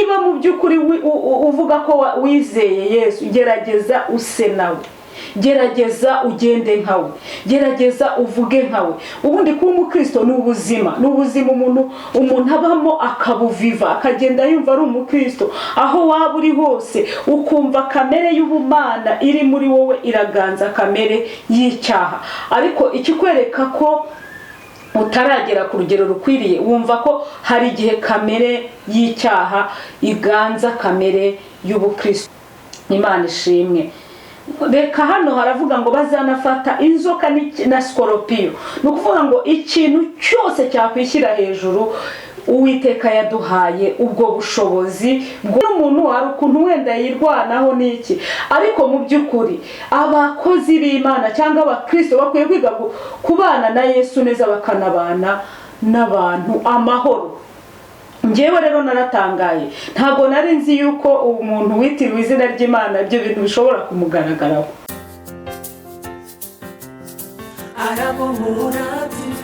niba mu by'ukuri uvuga ko wizeye Yesu, gerageza use nawe, gerageza ugende nkawe, gerageza uvuge nkawe. Ubundi kuba umukristo ni ubuzima, umuntu abamo akabuviva, akagenda yumva ari umukristo aho waba uri hose, ukumva kamere y'ubumana iri muri wowe iraganza kamere y'icyaha. Ariko ikikwereka ko utaragera ku rugero rukwiriye, wumva ko hari igihe kamere y'icyaha iganza kamere y'ubukristo. Imana ishimwe. Reka hano haravuga ngo bazanafata inzoka na skoropiyo. Ni ukuvuga ngo ikintu cyose cyakwishyira hejuru, Uwiteka yaduhaye ubwo bushobozi. Umuntu hari ukuntu wenda yirwanaho n'iki, ariko mu by'ukuri abakozi b'Imana cyangwa abakristo bakwiye kwiga kubana na Yesu neza, bakanabana n'abantu amahoro. Njyewe rero naratangaye, ntabwo nari nzi yuko umuntu witiriwe izina ry'Imana ibyo bintu bishobora kumugaragaraho. Arabohora TV,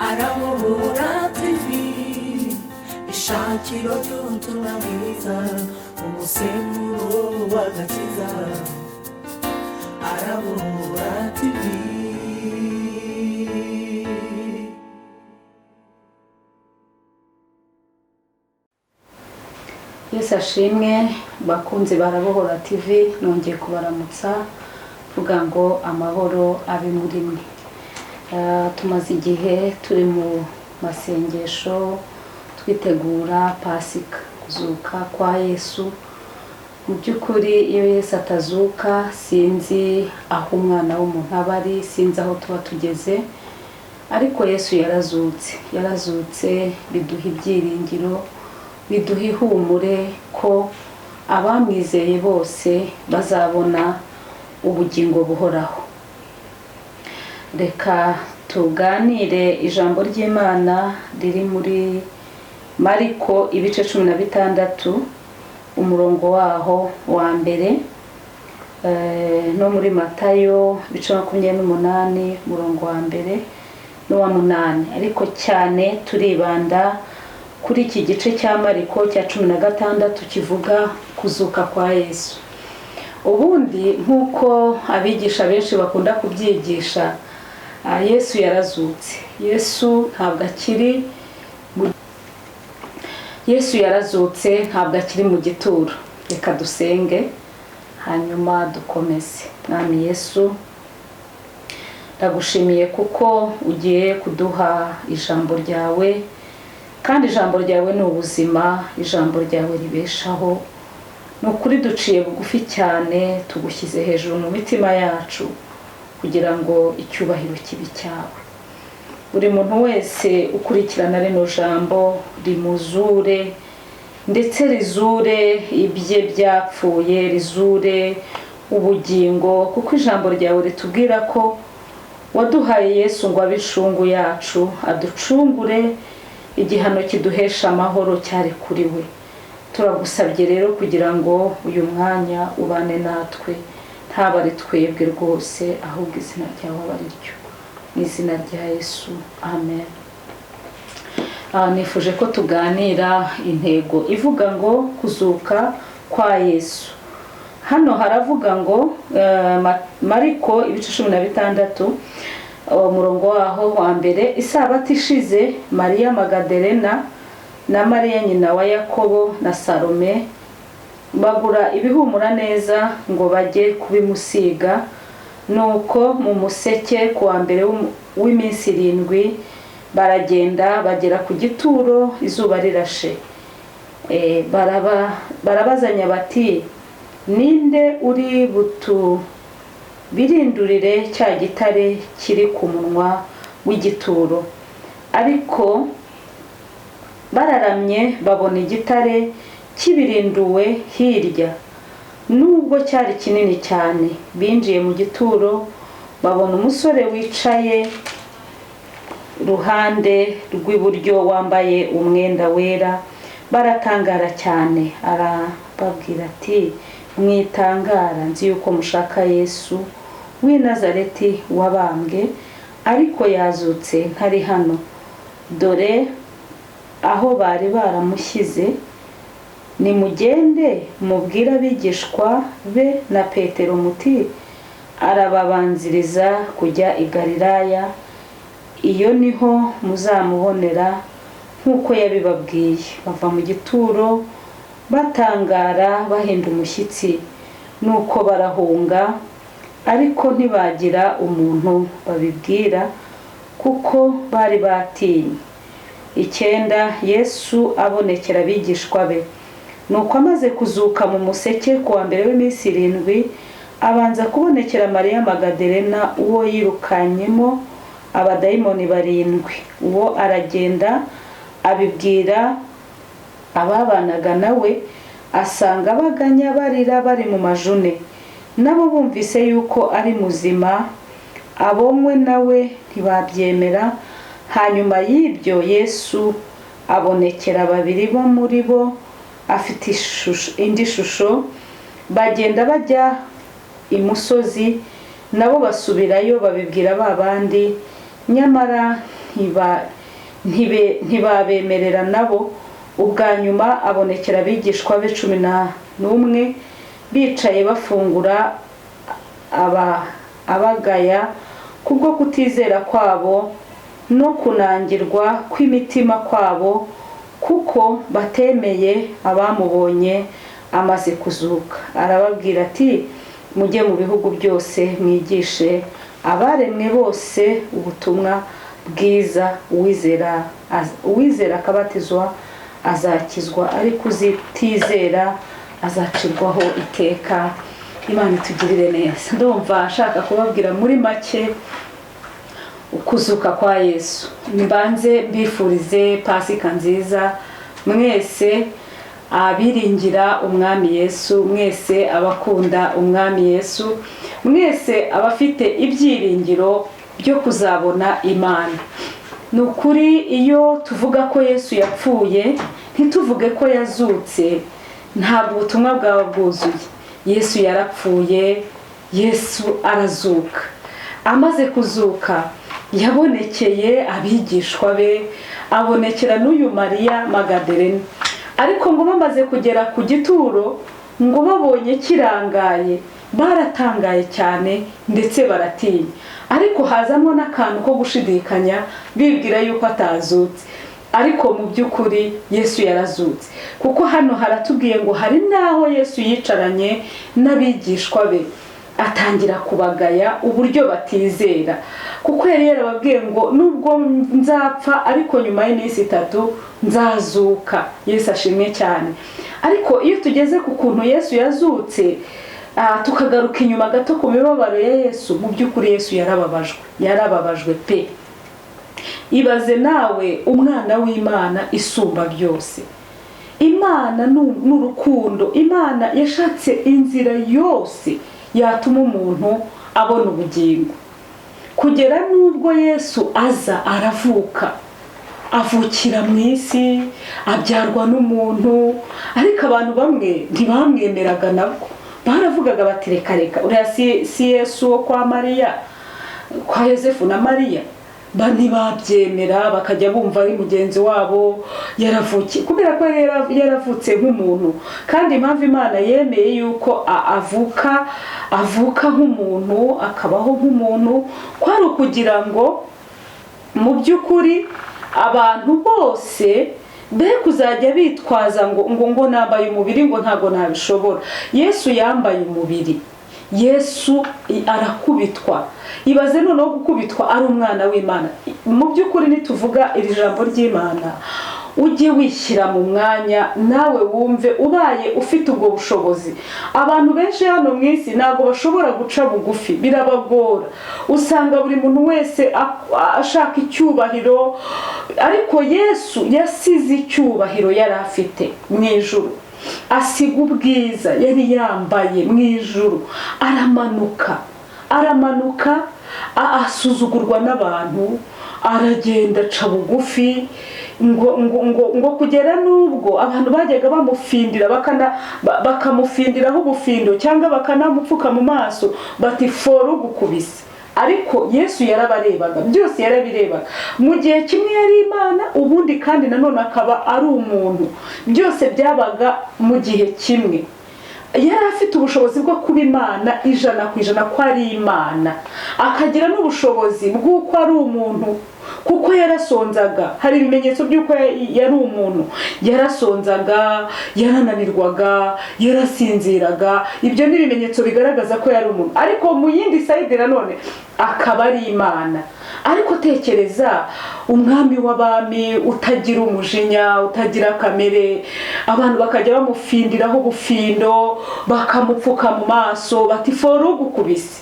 Arabohora TV, ishakiro ry'ubutumwa bwiza, umusemburo w'agakiza. Arabohora TV. Yesu ashimwe, bakunzi barabohora TV, nongeye kubaramutsa vuga ngo amahoro abe muri mwe. Tumaze igihe turi mu masengesho twitegura Pasika, kuzuka kwa Yesu. Mu by'ukuri iyo Yesu atazuka, sinzi aho umwana w'umuntu aba ari, sinzi aho tuba tugeze, ariko Yesu yarazutse, biduha ibyiringiro, biduha ihumure ko abamwizeye bose bazabona ubugingo buhoraho. Reka tuganire ijambo ry'Imana riri muri Mariko ibice 16 umurongo waho wa mbere, no muri Matayo ibice 28 umurongo wa mbere no wa 8, ariko cyane turibanda kuri iki gice cya Mariko cya 16 kivuga kuzuka kwa Yesu. Ubundi nkuko abigisha benshi bakunda kubyigisha, Yesu yarazutse. Yesu yarazutse, ntabwo akiri mu gituro. Reka dusenge hanyuma dukomeze. Mwami Yesu, ndagushimiye kuko ugiye kuduha ijambo ryawe, kandi ijambo ryawe ni ubuzima, ijambo ryawe ribeshaho. Nukuri duciye bugufi cyane, tugushyize hejuru mu mitima yacu kugira ngo icyubahiro kibe cyawe. Buri muntu wese ukurikirana rino jambo rimuzure, ndetse rizure ibye byapfuye, rizure ubugingo, kuko ijambo ryawe ritubwira ko waduhaye Yesu ngo abishungu yacu, aducungure igihano kiduhesha amahoro cyari kuri we. Turagusabye rero kugira ngo uyu mwanya ubane natwe, ntabari twebwe rwose, ahubwo izina ryawe aba ryo. Mu izina rya Yesu, amen. Nifuje ko tuganira intego ivuga ngo kuzuka kwa Yesu. Hano haravuga ngo Mariko ibice 16 umurongo waho wa mbere, isabato ishize Mariya Magadalena na Mariya nyina wa Yakobo na Salome bagura ibihumura neza ngo bajye kubimusiga. Nuko mu museke kuwa mbere w'iminsi 7 baragenda bagera ku gituro, izuba rirashe. Barabazanya bati, ninde uri birindurire cya gitare kiri ku munwa w'igituro? Ariko bararamye babona igitare kibirinduwe hirya, nubwo cyari kinini cyane. Binjiye mu gituro babona umusore wicaye ruhande rw'iburyo wambaye umwenda wera. Baratangara cyane, arababwira ati, mwitangara, nzi yuko mushaka Yesu w'i Nazareti wabambwe, ariko yazutse ntari hano. Dore aho bari baramushyize, nimugende mubwire abigishwa be na Petero muti arababanziriza kujya i Galilaya, iyo niho muzamubonera nk'uko yabibabwiye. Bava mu gituro batangara bahinda umushyitsi, nuko barahunga, ariko ntibagira umuntu babibwira kuko bari batinye. 9 Yesu abonekera abigishwa be. Nuko amaze kuzuka mu museke kuwa mbere w'iminsi 7, abanza kubonekera Mariya Magadarena uwo yirukanyemo abadayimoni 7. Uwo aragenda abibwira ababanaga nawe, asanga baganya barira bari mu majune. Nabo bumvise yuko ari muzima, abomwe nawe ntibabyemera. Hanyuma y'ibyo Yesu abonekera 2 bo muri bo afite indi shusho, bagenda bajya imusozi. Nabo basubirayo babibwira babandi, nyamara ntibabemerera nabo. Ubwa nyuma abonekera abigishwa be 11 bicaye bafungura, abagaya kubwo kutizera kwabo no kunangirwa kw'imitima kwabo, kuko batemeye abamubonye amaze kuzuka. Arababwira ati mujye mu bihugu byose mwigishe abaremwe bose ubutumwa bwiza. Uwizera akabatizwa azakizwa, ariko uzitizera azacirwaho iteka. Imana itugirire neza. Ndumva nshaka kubabwira muri make ukuzuka kwa Yesu. Mbanze mbifurize Pasika nziza mwese abiringira Umwami Yesu, mwese abakunda Umwami Yesu, mwese abafite ibyiringiro byo kuzabona Imana. Nukuri iyo tuvuga ko Yesu yapfuye, ntituvuge ko yazutse, ntabwo ubutumwa bwawe bwuzuye. Yesu yarapfuye, Yesu arazuka. Amaze kuzuka yabonekeye abigishwa be, abonekera n'uyu Mariya Magadarena. Ariko ngo bamaze kugera ku gituro, ngo babonye kirangaye, baratangaye cyane ndetse baratinya. Ariko hazamo n'akantu ko gushidikanya, bibwira yuko atazutse. Ariko mu by'ukuri Yesu yarazutse, kuko hano haratubwiye ngo hari naho Yesu yicaranye n'abigishwa be, atangira kubagaya uburyo batizera, kuko yari yarababwiye ngo nubwo nzapfa ariko nyuma y'iminsi 3 nzazuka. Yesu ashimwe cyane. Ariko iyo tugeze ku kuntu Yesu yazutse, tukagaruka inyuma gato ku mibabaro ya Yesu, mu by'ukuri Yesu yarababajwe pe. Ibaze nawe umwana w'Imana isumba byose. Imana n'urukundo. Imana yashatse inzira yose yatuma umuntu abona ubugingo, kugera nubwo Yesu aza aravuka, avukira mu isi, abyarwa n'umuntu. Ariko abantu bamwe ntibamwemeraga, nabwo baravugaga bati reka uriya si Yesu wo kwa Mariya, kwa Yosefu na Mariya. Ntibabyemera, bakajya bumva ari mugenzi wabo yaravukiye, kubera ko yaravutse nk'umuntu. Kandi impamvu Imana yemeye yuko avuka nk'umuntu, akabaho nk'umuntu, kwari ukugira ngo mu by'ukuri abantu bose be kuzajya bitwaza ngo nambaye umubiri, ngo ntago nabishobora. Yesu yambaye umubiri, Yesu arakubitwa. Ibaze noneho gukubitwa ari umwana w'Imana. Mu by'ukuri nituvuga iri jambo ry'Imana, ujye wishyira mu mwanya nawe wumve ubaye ufite ubwo bushobozi. Abantu benshi hano mu isi ntago bashobora guca bugufi, birabagora. Usanga buri muntu wese ashaka icyubahiro, ariko Yesu yasize icyubahiro yari afite mu ijuru, asiga ubwiza yari yambaye mu ijuru, aramanuka asuzugurwa n'abantu, aragenda aca bugufi, ngo kugera nubwo abantu bajyaga bamufindira, bakamufindiraho ubufindo cyangwa bakanamupfuka mu maso bati foro gukubise, ariko Yesu yarabarebaga, byose yarabirebaga. Mu gihe kimwe yari Imana, ubundi kandi nanone akaba ari umuntu. Byose byabaga mu gihe kimwe. Yari afite ubushobozi bwo kuba Imana 100% ko ari Imana, akagira n'ubushobozi bw'uko ari umuntu, kuko yarasonzaga. Hari ibimenyetso by'uko yari umuntu. Yarasonzaga, yarananirwaga, yarasinziraga. Ibyo ni ibimenyetso bigaragaza ko yari umuntu. Ariko mu yindi side nanone akaba ari Imana. Ariko tekereza umwami w'abami utagira umujinya, utagira kamere, abantu bakajya bamufindiraho ubufindo, bakamupfuka mu maso, bati foru gukubise,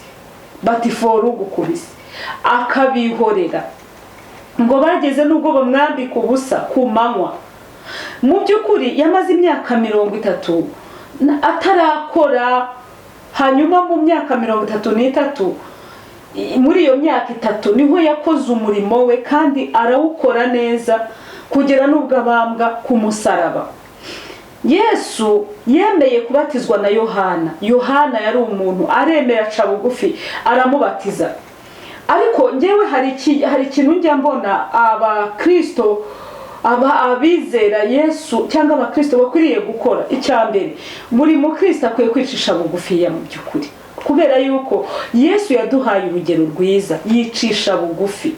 akabihorera. Ngo bageze nubwo bamwambika ubusa ku manywa. Mu by'ukuri yamaze imyaka 30 atarakora. Hanyuma mu myaka 33, muri iyo myaka 3 niho yakoze umurimo we, kandi arawukora neza kugera nubwo abambwa ku musaraba. Yesu yemeye kubatizwa na Yohana. Yohana yari umuntu, aremera aca bugufi, aramubatiza. Ariko ngewe hari ikintu njya mbona abakristo, abizera Yesu cyangwa abakristo bakwiriye gukora. Icyambere, buri mukristo akwiye kwicisha bugufi ya mu by'ukuri, kubera yuko Yesu yaduhaye urugero rwiza. Yicisha bugufi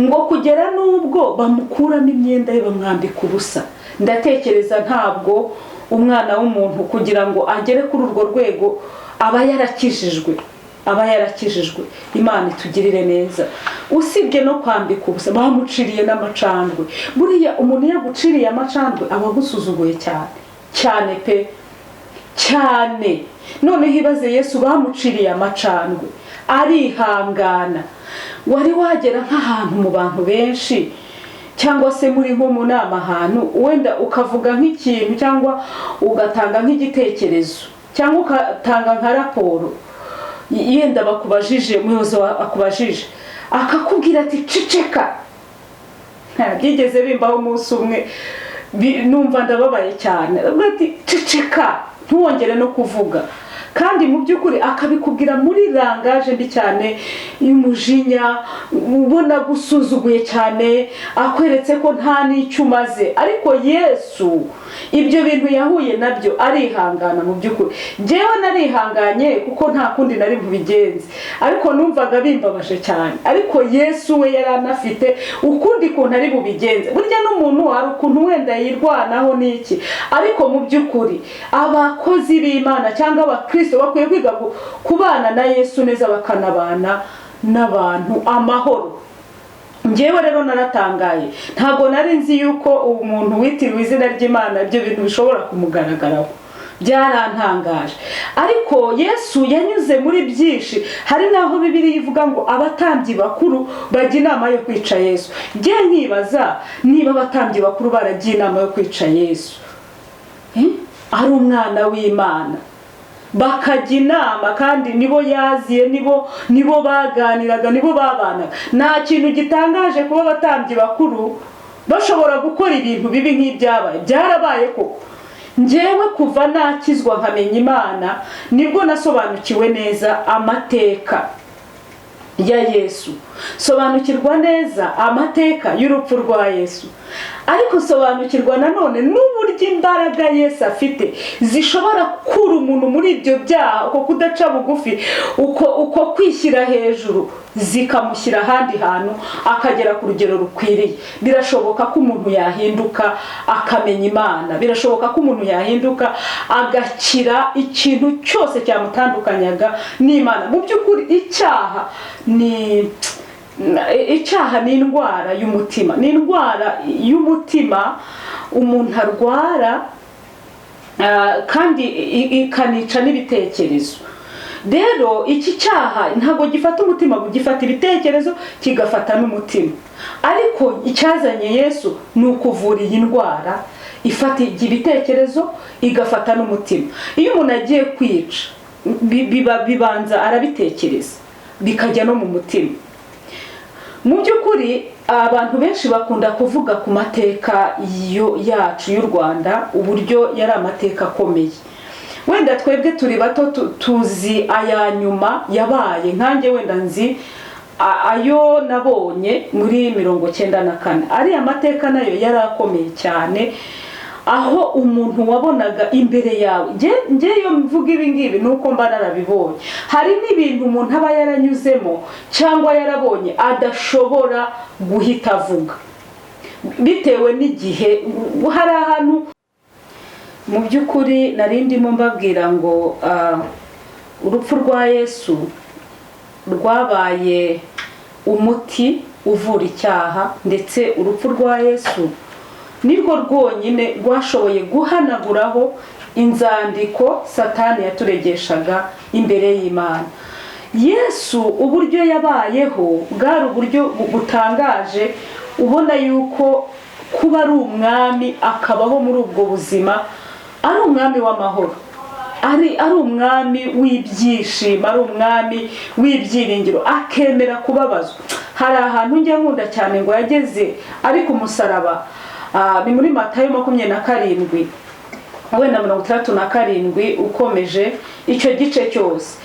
ngo kugera nubwo bamukuramo imyenda ye bamwambika ubusa. Ndatekereza ntabwo umwana w'umuntu kugira ngo agere kuri urwo rwego aba yarakijijwe. Imana itugirire neza. Usibye no kwambika ubusa, bamuciriye n'amacandwe. Buriya umuntu yaguciriye amacandwe aba agusuzuguye cyane pe, cyane. None hibaze Yesu bamuciriye amacandwe, arihangana. Wari wagera nk'ahantu mu bantu benshi, cyangwa se muri nko mu nama ahantu, wenda ukavuga nk'ikintu cyangwa ugatanga nk'igitekerezo cyangwa ugatanga nka raporo, yenda bakubajije, umuyobozi akubajije akakubwira ati ceceka. Byigeze bimbaho umunsi umwe, numva ndababaye cyane. Ati ceceka, ntuwongere no kuvuga. Kandi mu by'ukuri akabikubwira muri langaje mbi cyane y'umujinya, ubona gusuzuguye cyane, akweretse ko nta n'icyo umaze. Ariko Yesu ibyo bintu yahuye nabyo arihangana. Mu by'ukuri njyewe narihanganye kuko nta kundi nari bubigenze, ariko numvaga bimbabaje cyane. Ariko Yesu we yari anafite ukundi kuntu ari bubigenze. Burya n'umuntu hari ukuntu wenda yirwanaho n'iki, ariko mu by'ukuri abakozi b'Imana cyangwa abakristo bakwiye kwiga kubana na Yesu neza, bakanabana n'abantu amahoro. Njyewe rero naratangaye, ntabwo nari nzi yuko umuntu witiriwe izina ry'Imana ibyo bintu bishobora kumugaragaraho. Byarantangaje. Ariko Yesu yanyuze muri byinshi. Hari naho Bibiliya ivuga ngo abatambyi bakuru bajya inama yo kwica Yesu. Njye nkibaza niba abatambyi bakuru baragiye inama yo kwica Yesu, ari umwana w'Imana, bakajya inama, kandi nibo yaziye, nibo baganiraga, nibo babanaga. Nta kintu gitangaje kuba abatambyi bakuru bashobora gukora ibintu bibi nk'ibyabaye. Byarabaye koko. Njyewe kuva nakizwa nkamenya Imana nibwo nasobanukiwe neza amateka ya Yesu, sobanukirwa neza amateka y'urupfu rwa Yesu. Ariko sobanukirwa nanone n'uburyo imbaraga Yesu afite zishobora kura umuntu muri ibyo byaha, uko kudaca bugufi, uko kwishyira hejuru, zikamushyira ahandi hantu akagera ku rugero rukwiriye. Birashoboka ko umuntu yahinduka akamenya Imana. Birashoboka ko umuntu yahinduka agakira ikintu cyose cyamutandukanyaga n'Imana. Mu by'ukuri icyaha ni indwara y'umutima. Ni indwara y'umutima umuntu arwara, kandi ikanica n'ibitekerezo. Rero iki cyaha ntabwo gifata umutima, gifata ibitekerezo, kigafata n'umutima. Ariko icyazanye Yesu ni ukuvura iyi ndwara ifata ibitekerezo igafata n'umutima. Iyo umuntu agiye kwica, bibanza arabitekereza bikajya no mu mutima. Mu by'ukuri abantu benshi bakunda kuvuga ku mateka yacu y'u Rwanda, uburyo yari amateka akomeye. wenda twebwe turi bato tuzi aya nyuma yabaye, nkanjye wenda nzi ayo nabonye muri 1994. ari amateka nayo yarakomeye cyane, aho umuntu wabonaga imbere yawe. Ngeyo mvuga ibi ngibi nuko mba narabibonye. Hari n'ibintu umuntu aba yaranyuzemo cyangwa yarabonye adashobora guhita avuga bitewe n'igihe. Hari ahantu mu by'ukuri narindimo mbabwira ngo urupfu rwa Yesu rwabaye umuti uvura icyaha, ndetse urupfu rwa Yesu nirwo rwonyine rwashoboye guhanaguraho inzandiko Satani yaturegeshaga imbere y'Imana. Yesu uburyo yabayeho bwari uburyo butangaje, ubona yuko kuba ari umwami akabaho muri ubwo buzima, ari umwami w'amahoro, ari umwami w'ibyishimo, ari umwami w'ibyiringiro, akemera kubabazwa. Hari ahantu njya nkunda cyane ngo yageze ari ku musaraba, ni muri Matayo 27 wenda 37 ukomeje icyo gice cyose.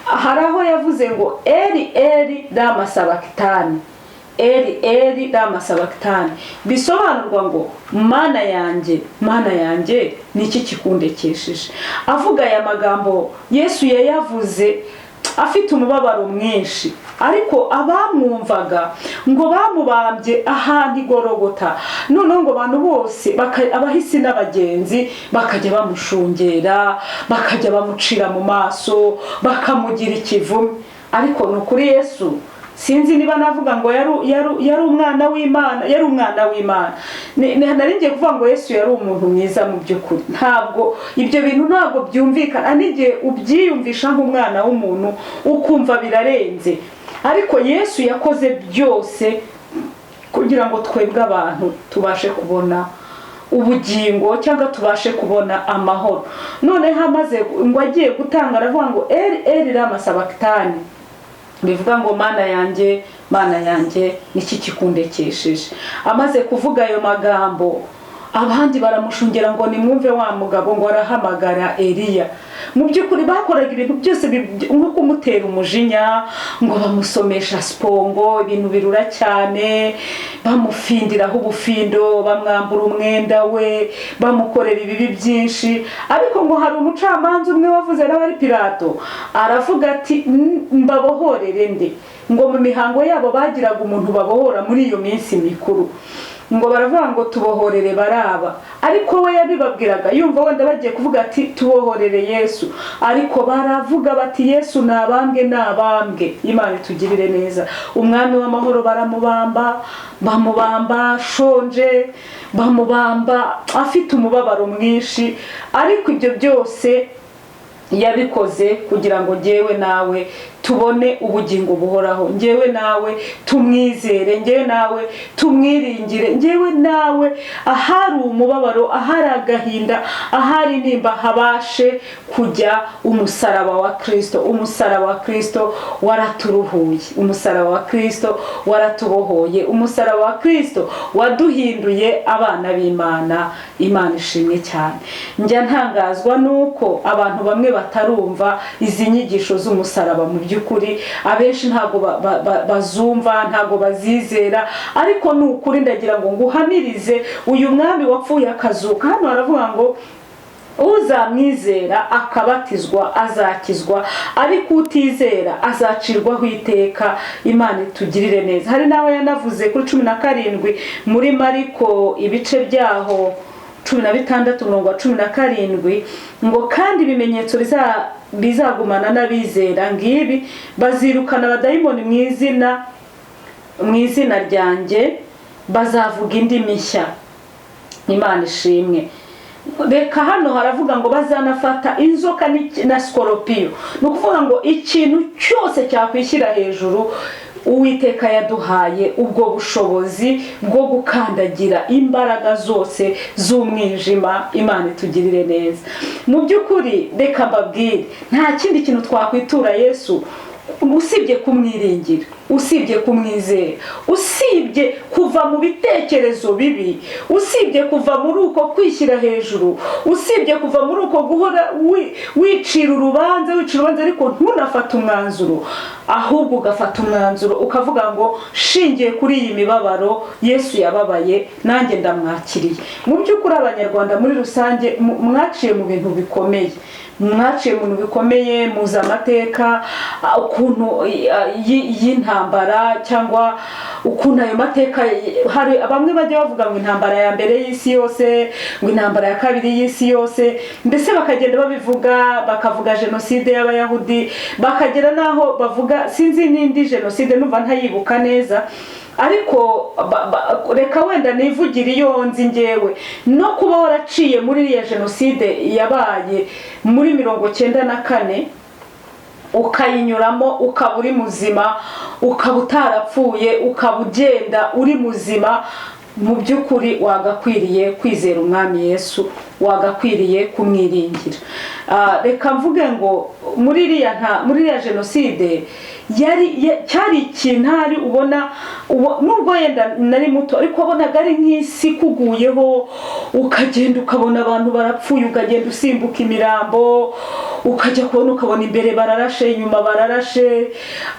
Hari aho yavuze ngo Eli lama sabakitani, Eli lama sabakitani, bisobanurwa ngo mana yanjye niki kikundekesheje. Avuga aya magambo Yesu yayavuze afite umubabaro mwinshi, ariko abamwumvaga ngo bamubambye ahantu igorogota. Noneho ngo abantu bose abahisi n'abagenzi bakajya bamushungera, bakajya bamucira mu maso, bakamugira ikivume. Ariko nukuri Yesu sinzi niba navuga ngo yari umwana w'Imana, yari umwana w'Imana. Naringiye kuvuga ngo Yesu yari umuntu mwiza mu by'ukuri. Ntabwo ibyo bintu ntabwo byumvikana, n'igihe ubyiyumvisha nk'umwana w'umuntu ukumva birarenze. Ariko Yesu yakoze byose kugira ngo twebwe abantu tubashe kubona ubugingo cyangwa tubashe kubona amahoro. None hamaze ngo agiye gutanga aravuga ngo Eli lama sabakitani, bivuga ngo mana yanjye niki kikundekesheje. Amaze kuvuga ayo magambo, abandi baramushungera ngo nimwumve wa mugabo ngo arahamagara Eliya. Mu by'ukuri bakoraga ibintu byose nko kumutera umujinya, ngo bamusomesha spongo, ibintu birura cyane, bamufindiraho ubufindo, bamwambura umwenda we, bamukorera ibibi byinshi. Ariko ngo hari umucamanza umwe wavuze n'abari Pilato, aravuga ati mbabohorere nde. Ngo mu mihango yabo bagiraga umuntu babohora muri iyo minsi mikuru, ngo baravuga ngo tubohorere Baraba. Ariko we yabibabwiraga yumva wenda bagiye kuvuga ati tubohorere Yesu, ariko baravuga bati Yesu nabambwe. Imana itugirire neza. Umwami w'amahoro bamubamba shonje, bamubamba afite umubabaro mwinshi. Ariko ibyo byose yabikoze kugira ngo ngewe nawe tubone ubugingo buhoraho, ngewe nawe tumwizere, ngewe nawe tumwiringire, ngewe nawe ahari umubabaro, ahari agahinda, ahari nimba habashe kujya umusaraba wa Kristo. Umusaraba wa Kristo waraturuhuye, umusaraba wa Kristo waratubohoye, umusaraba wa Kristo waduhinduye abana b'Imana. Imana ishimwe cyane. Njya ntangazwa nuko abantu bamwe batarumva izi nyigisho z'umusaraba. Mu by'ukuri abenshi ntago bazumva, ntago bazizera, ariko nukuri ndagira ngo nguhamirize uyu mwami wapfuye akazuka. Hano haravuga ngo uzamwizera akabatizwa azakizwa, ariko utizera azacirwaho iteka. Imana itugirire neza. Hari nawe yanavuze kuri 17 muri Mariko ibice byaho 16:17 ngo kandi ibimenyetso bizagumana n'abizera, ngibi bazirukana abadayimoni mu izina ryanjye, bazavuga indimi nshya. Imana ishimwe. Reka hano haravuga ngo bazanafata inzoka na skoropiyo. Ni ukuvuga ngo ikintu cyose cyakwishyira hejuru, Uwiteka yaduhaye ubwo bushobozi bwo gukandagira imbaraga zose z'umwijima. Imana itugirire neza. Mu by'ukuri reka mbabwire, nta kindi kintu twakwitura Yesu usibye kumwiringira. usibye kumwizera, usibye kuva mu bitekerezo bibi, usibye kuva muri uko kwishyira hejuru, usibye kuva muri uko guhora wicira urubanza ariko ntunafate umwanzuro, ahubwo ugafata umwanzuro ukavuga ngo shingiye kuri iyi mibabaro Yesu yababaye nanjye ndamwakiriye. Mu by'ukuri abanyarwanda muri rusange mwaciye mu bintu bikomeye, mwaciye mu bintu bikomeye, muza amateka ukuntu y'intambara cyangwa ukuntu ayo mateka, hari bamwe bajya bavuga ngo intambara ya mbere y'isi yose, ngo intambara ya kabiri y'isi yose, mbese bakagenda babivuga, bakavuga jenoside y'abayahudi, bakagera naho bavuga sinzi n'indi jenoside numva ntayibuka neza, ariko reka wenda nivugira iyo nzi ngewe no kuba waraciye muri iriya jenoside yabaye muri 1994 ukayinyuramo, ukaba uri muzima, ukaba utarapfuye, ukaba ugenda uri muzima, mu by'ukuri wagakwiriye kwizera Umwami Yesu, wagakwiriye kumwiringira. Reka mvuge ngo muri iriya jenoside cyari ikintu hari ubona, nubwo yenda nari muto ariko wabonaga ari nk'isi kuguyeho, ukagenda ukabona abantu barapfuye, ukagenda usimbuka imirambo, ukajya kubona ukabona imbere bararashe, inyuma bararashe,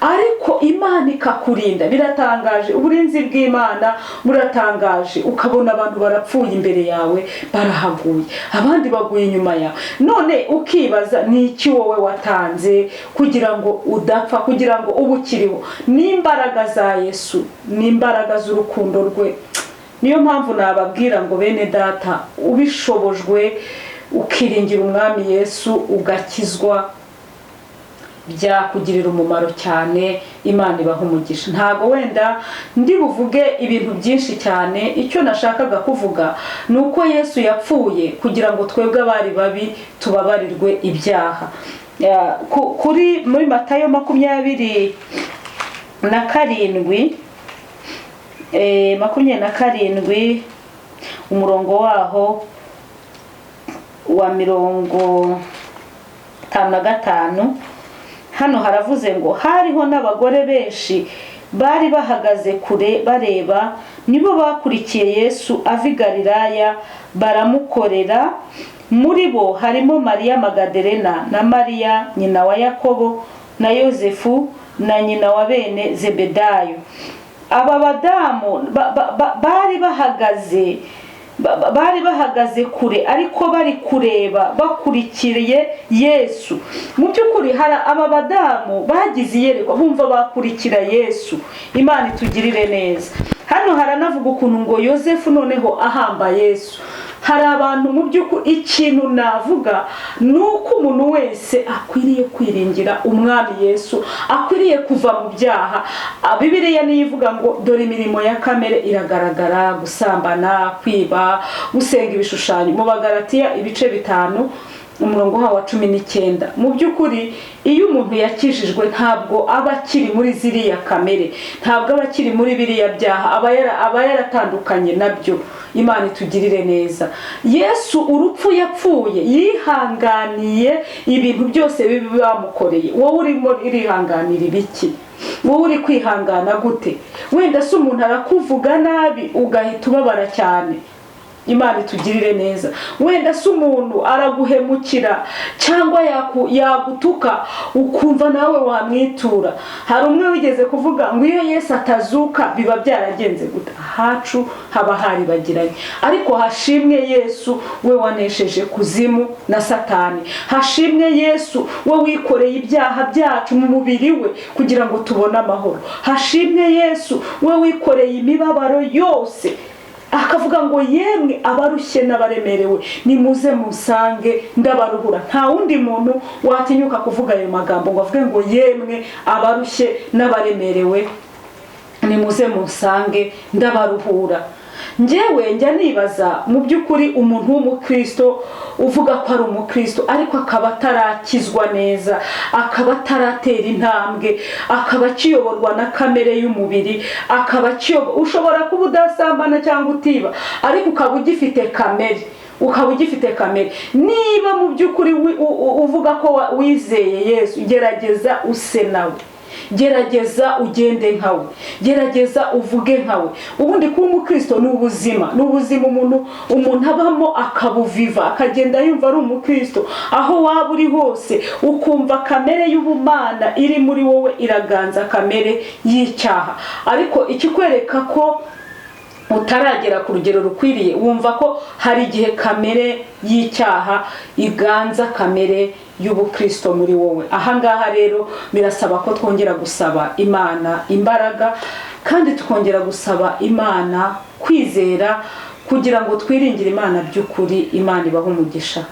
ariko Imana ikakurinda. Biratangaje, uburinzi bw'Imana buratangaje, ukabona abantu barapfuye imbere yawe, barahaguye, abandi baguye inyuma yawe. None ukibaza ni iki wowe watanze kugira ngo udapfa, kugira ngo ubukiriho? N'imbaraga za Yesu, n'imbaraga z'urukundo rwe. Niyo mpamvu nababwira ngo bene data, ubishobojwe ukiringira Umwami Yesu ugakizwa, byakugirira umumaro cyane. Imana ibaha umugisha. Ntago wenda ndi buvuge ibintu byinshi cyane, icyo nashakaga kuvuga nuko Yesu yapfuye kugira ngo twebwe abari babi tubabarirwe ibyaha. Kuri muri Matayo 27 umurongo waho wa 55, hano haravuze ngo hariho n'abagore benshi bari bahagaze kure bareba, nibo bakurikiye Yesu ava i Galilaya baramukorera. Muri bo harimo Mariya Magadarena na Mariya nyina wa Yakobo na Yosefu na nyina wa bene Zebedayo. Aba badamu bari bahagaze kure ariko bari kureba bakurikiye Yesu. Mu by'ukuri hari aba badamu bagize iyerekwa, bumva bakurikira Yesu. Imana itugirire neza. Hano haranavuga ukuntu ngo Yosefu noneho ahamba Yesu. Hari abantu mu by'ukuri, ikintu navuga nuko umuntu wese akwiriye kwiringira Umwami Yesu, akwiriye kuva mu byaha. Bibiliya nivuga ngo dore imirimo ya kamere iragaragara: gusambana, kwiba, gusenga ibishushanyo. Mu Bagalatiya ibice 5 umurongo wa 19. Mu by'ukuri iyo umuntu yakijijwe ntabwo aba akiri muri ziriya kamere, ntabwo aba akiri muri biriya byaha, aba yaratandukanye nabyo. Imana itugirire neza. Yesu urupfu yapfuye yihanganiye ibintu byose bibi bamukoreye. Wowe urimo irihanganira ibiki? Wowe uri kwihangana gute? Wenda se umuntu arakuvuga nabi ugahita ubabara cyane. Imana itugirire neza. Wenda se umuntu araguhemukira cyangwa yagutuka ukumva nawe wamwitura. Hari umwe wigeze kuvuga ngo iyo Yesu atazuka biba byaragenze gute? Hacu haba hari bagiranye. Ariko hashimwe Yesu we wanesheje kuzimu na Satani. Hashimwe Yesu we wikoreye ibyaha byacu mu mubiri we kugira ngo tubone amahoro. Hashimwe Yesu we wikoreye imibabaro yose, akavuga ngo yemwe abarushye n'abaremerewe nimuze musange ndabaruhura. Nta wundi muntu watinyuka kuvuga ayo magambo ngo avuge ngo yemwe abarushye n'abaremerewe nimuze musange ndabaruhura. Njyewe njya nibaza mu by'ukuri umuntu w'umukristo uvuga ko ari umukristo ariko akaba atarakizwa neza, akaba ataratera intambwe, akaba akiyoborwa na kamere y'umubiri, akaba ushobora kuba udasambana cyangwa utiba ariko ukaba ugifite kamere. Niba mu by'ukuri uvuga ko wizeye Yesu, gerageza use nawe. gerageza ugende nkawe, gerageza uvuge nkawe. Ubundi kuba umukristo ni ubuzima, ni ubuzima umuntu abamo akabuviva, akagenda yumva ari umukristo aho waba uri hose, ukumva kamere y'ubumana iri muri wowe iraganza kamere y'icyaha. Ariko ikikwereka ko utaragera ku rugero rukwiriye, wumva ko hari igihe kamere y'icyaha iganza kamere y'ubukristo muri wowe. Ahangaha rero birasaba ko twongera gusaba Imana imbaraga, kandi tukongera gusaba Imana kwizera kugira ngo twiringire Imana by'ukuri. Imana ibaha umugisha.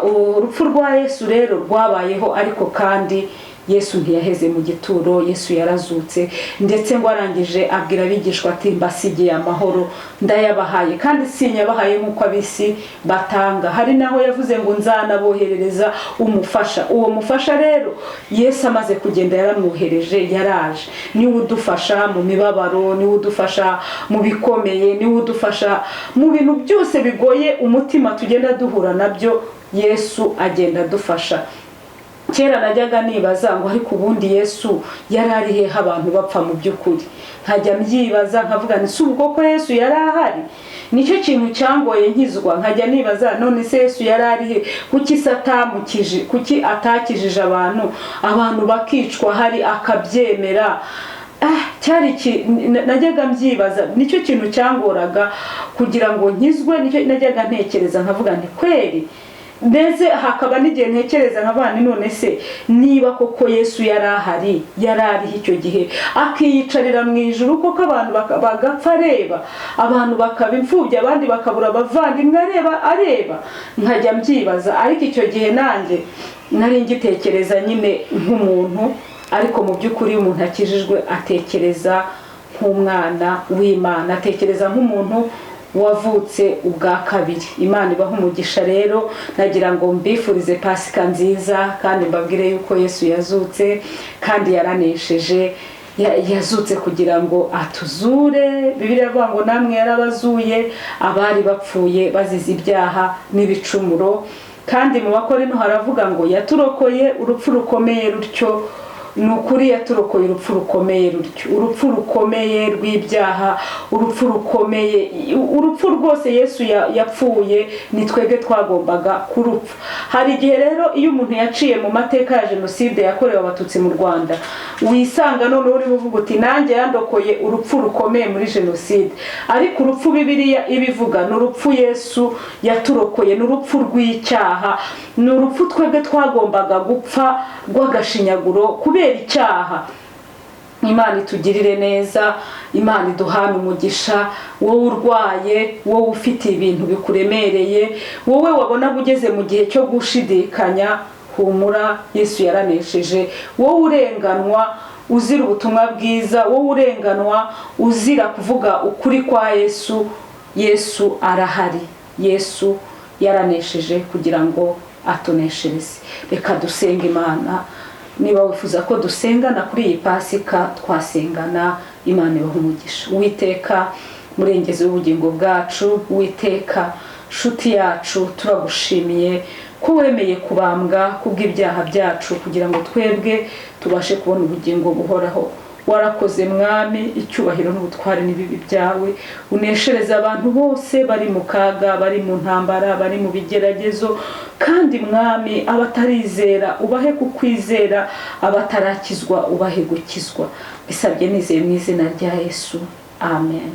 Urupfu rwa Yesu rero rwabayeho, ariko kandi Yesu ntiyaheze mu gituro. Yesu yarazutse, ndetse ngo arangije abwira abigishwa ati mbasigiye amahoro ndayabahaye, kandi sinyabahaye nk'uko abisi batanga. Hari naho yavuze ngo nzanaboherereza umufasha. Uwo mufasha rero Yesu amaze kugenda yaramwohereje, yaraje. Niwe udufasha mu mibabaro, niwe udufasha mu bikomeye, niwe udufasha mu bintu byose bigoye umutima tugenda duhura nabyo. Yesu agenda adufasha. Kera najyaga nibaza ngo ariko ubundi Yesu yarari he abantu bapfa mu by'ukuri? Nkajya mbyibaza nkavuga ni si ubwo ko Yesu yari ahari? Nicyo kintu cyangoye nkizwa. Nkajya nibaza none se Yesu yarari he? Kuki satamukije? Kuki atakijije abantu bakicwa hari akabyemera? Cyari najyaga mbyibaza. Nicyo kintu cyangoraga kugira ngo nkizwe. Nicyo najyaga ntekereza nkavuga nti kweri ndetse hakaba n'igihe ntekereza nk'abana, none se niba koko Yesu yari ahari, yarari icyo gihe akiyicarira mu ijuru, koko abantu bagapfa areba, abantu bakaba imfubyi, abandi bakabura abavandimwe areba. Nkajya mbyibaza. Ariko icyo gihe nanjye nari ngitekereza nyine nk'umuntu, ariko mu by'ukuri umuntu akijijwe atekereza nk'umwana w'Imana, atekereza nk'umuntu wavutse ubwa kabiri. Imana ibaha umugisha rero. Nagira ngo mbifurize Pasika nziza, kandi mbabwire yuko Yesu yazutse kandi yaranesheje. Yazutse kugira ngo atuzure. Bibiliya ivuga ngo namwe yarabazuye abari bapfuye bazize ibyaha n'ibicumuro. Kandi mu Bakorinto haravuga ngo yaturokoye urupfu rukomeye rutyo. Nukuri yaturokoye urupfu rukomeye rutyo, urupfu rukomeye rw'ibyaha, urupfu rukomeye, urupfu rwose Yesu yapfuye ni twebwe twagombaga kurupfa. Hari igihe rero iyo umuntu yaciye mu mateka ya Jenoside yakorewe Abatutsi mu Rwanda, wisanga none uri buvuga uti nanjye yandokoye urupfu rukomeye muri Jenoside. Ariko urupfu Bibiliya ibivuga ni urupfu Yesu yaturokoye, ni urupfu rw'icyaha, ni urupfu twebwe twagombaga gupfa rw'agashinyaguro kubera icyaha. Imana itugirire neza, Imana iduhane umugisha. Wowe urwaye, wowe ufite ibintu bikuremereye, wowe wabona ugeze mu gihe cyo gushidikanya, humura, Yesu yaranesheje. Wowe urenganwa uzira ubutumwa bwiza, wowe urenganwa uzira kuvuga ukuri kwa Yesu, Yesu arahari. Yesu yaranesheje kugira ngo atuneshereze. Reka dusenga Imana. Niba wifuza ko dusengana kuri iyi Pasika, twasengana. Imana ibaha umugisha. Uwiteka murengezi w'ubugingo bwacu, Uwiteka nshuti yacu, turagushimiye ko wemeye kubambwa kubw'ibyaha byacu kugira ngo twebwe tubashe kubona ubugingo buhoraho. Warakoze Mwami, icyubahiro n'ubutware n'ibibi byawe. Uneshereza abantu bose bari mu kaga, bari mu ntambara, bari mu bigeragezo. Kandi Mwami, abatarizera ubahe kukwizera, abatarakizwa ubahe gukizwa. Bisabye nizeye mu izina rya Yesu. Amen.